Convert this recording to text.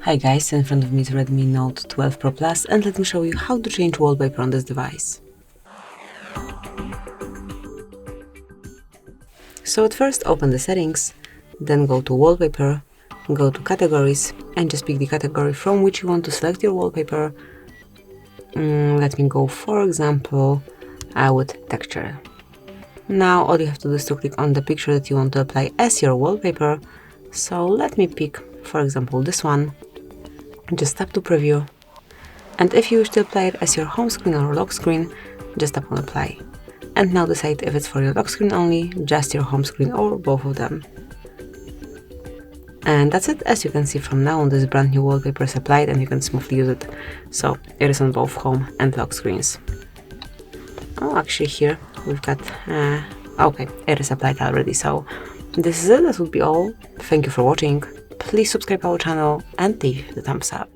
Hi guys, in front of me is Redmi Note 12 Pro Plus and let me show you how to change wallpaper on this device. So at first open the settings, then go to wallpaper, go to categories and just pick the category from which you want to select your wallpaper. Let me go for example with texture. Now all you have to do is to click on the picture that you want to apply as your wallpaper. So let me pick for example this one. Just tap to preview, and if you wish to apply it as your home screen or lock screen, just tap on apply. And now decide if it's for your lock screen only, just your home screen, or both of them. And that's it. As you can see from now on, this brand new wallpaper is applied and you can smoothly use it. So it is on both home and lock screens. Oh, actually here we've got, okay, it is applied already. So this is it, that would be all. Thank you for watching. Please subscribe our channel and leave the thumbs up.